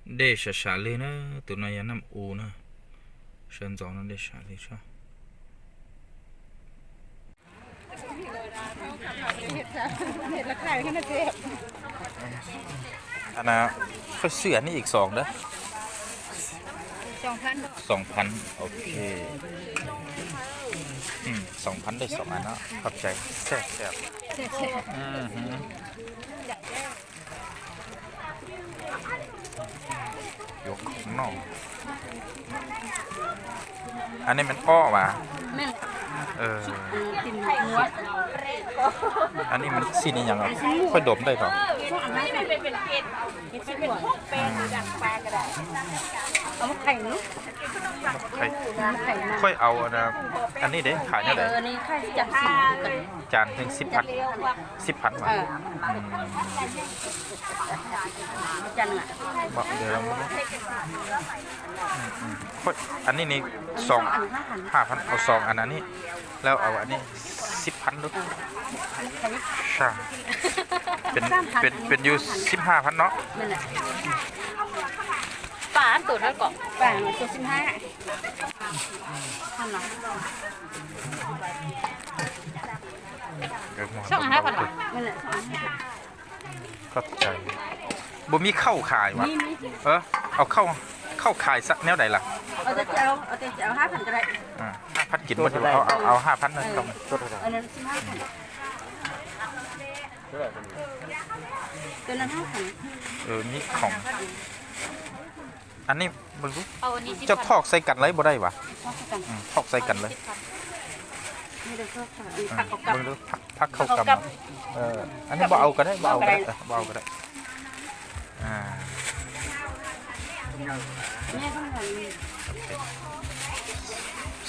để xả xả lên nữa tụi này nằm u nữa sơn gió nó để xả lên saoอันน่ะค่อยเสือนี่อีกสองเด้อ2,000โอเค2,000ได้2อันเนาะขอบใจแซ่บแซ่บยกข้างนอกอันนี้มันอ้อว่ะกินหัว อันนี้มันสีนี่ยังอ่ะค่อยดมได้ก่อนเอามาไข่นุ๊ก ไข่ ไข่มัน ค่อยเอานะอันนี้เด้ขายเนี่ยเด้ นี่ไข่จากสีกัน จานถึง10,000ว่ะ จันอ่ะ บอกเดี๋ยวเราค่อยอันนี้นี่5,000เอา2อันนี้แล้วเอาอันนี้10,000ดูใช่เป็นอยู่15,000เนาะ นั่นแหละป่าตัวนั้นก่อนป่าตัว15ทำหรอช่อง5,000หรอนั่นแหละ เข้าใจบ่มีเข้าขายวะเอาเข้าขายสักแนวใดล่ะเอา5,000ก็ได้5,000กินบ่ดีเอา5,000นั่นต้อง อันนั้น15,000ตัวนั้น5,000นี่ของอันนี้บ่รู้จะทอกใส่กันเลยบ่ได้วะทอกใส่กันเลย ไม่ได้ชอบผักกับ มึงดูพักเข้ากำอันนี้บ่เอาก็ได้บ่เอาก็ได้บ่เอาก็ได้แม่ต้องทำ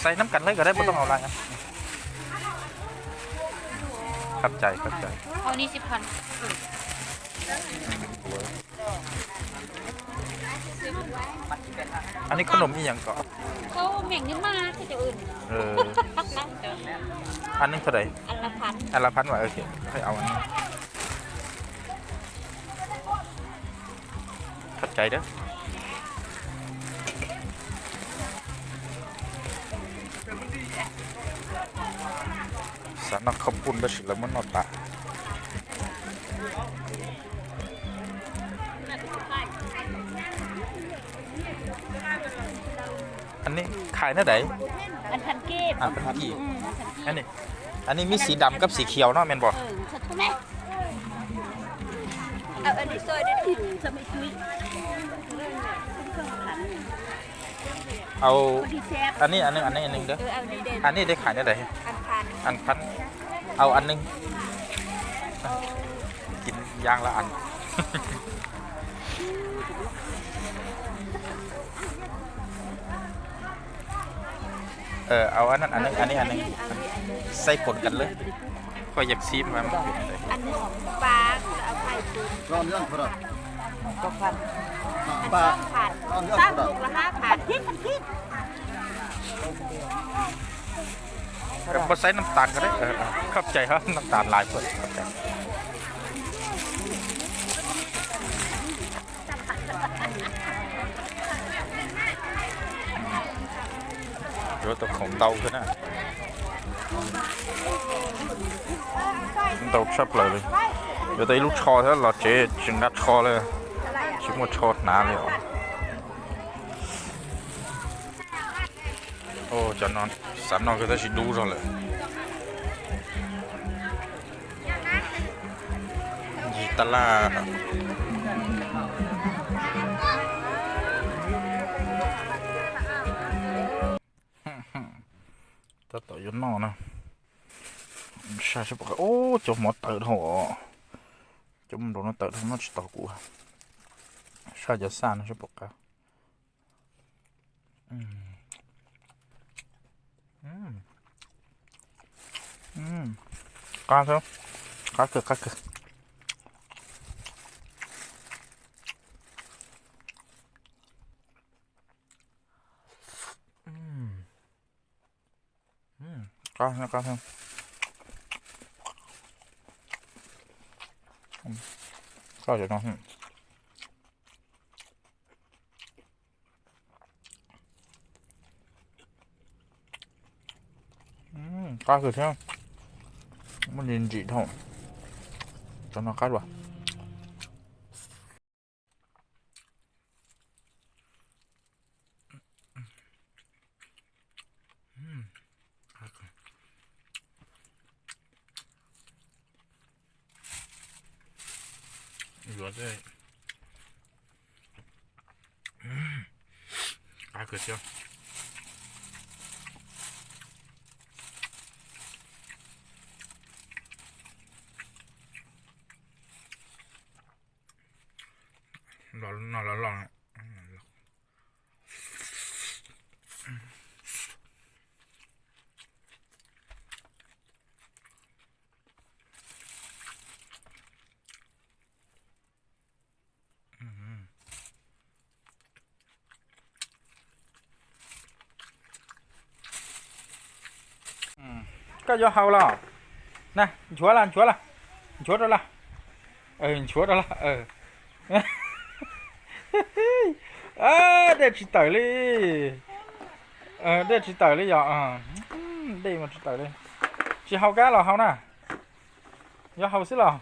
ใส่น้ำกันเลยก็ได้ไม่ต้องเอาอะไรนะเข้าใจเอานี่10,000อันนี้ขนมอีหยังก่อนเขาแบ่งขึ้นมาที่จะอื่นอันนึงเท่าไหร่อันละ 1,000ว่ะโอเคให้เอาอันนี้เข้าใจเด้อSana kampun dah sila menota. Anh này khai nó đấy. Anh thành kim. Thành kim. Anh nàyมีสีดำกับสีเขียวเนาะแม่นบ่อันนี้ซอยได้ถึงจะไม่คุยเอาอันนี้เด้ออันนี้ได้ขายได้ไหน1,000เอาอันนึงกินย่างละอันเอาอันนั้นอันนึงใส่ผลกันเลยก็อยากซีมมันอันนึงปลาเอาไข่ตุ๋นร้อนก็พันปลาสร้างลูกละ5,000คิดก็ใส่น้ำตาลก็ได้เข้าใจครับน้ำตาลลายเพิ่นเข้าใจเดี๋ยวตัวของเตาขึ้นนะเตาชับเลยเดี๋ยวตัวลูกชอถ้าเราเจ๊จึงนัดชอเลยชิมว่าชอหนาเลยจะนอนสันนอนก็จะชิดูrồiยีตลาtaต่อยนอนะใช่ใช่ปะโอ้จมหมดเติร์ดหัวจมโดนเติร์ดทั้งนั้นต่อกูใช่จะซ่านะใช่ปะ가서 가크 가서 가져 너 cá cửa theo nó nhìn chị thôi cho nó cắt vào rửa đây cá cửa theo nó là lon cái gió hầu là nè chúa là chúa đó là chúa đó là để chị tới đi để chị tới đi giờ đây mà chị tới đi chị hầu cá là hầu nè gió hầu xí là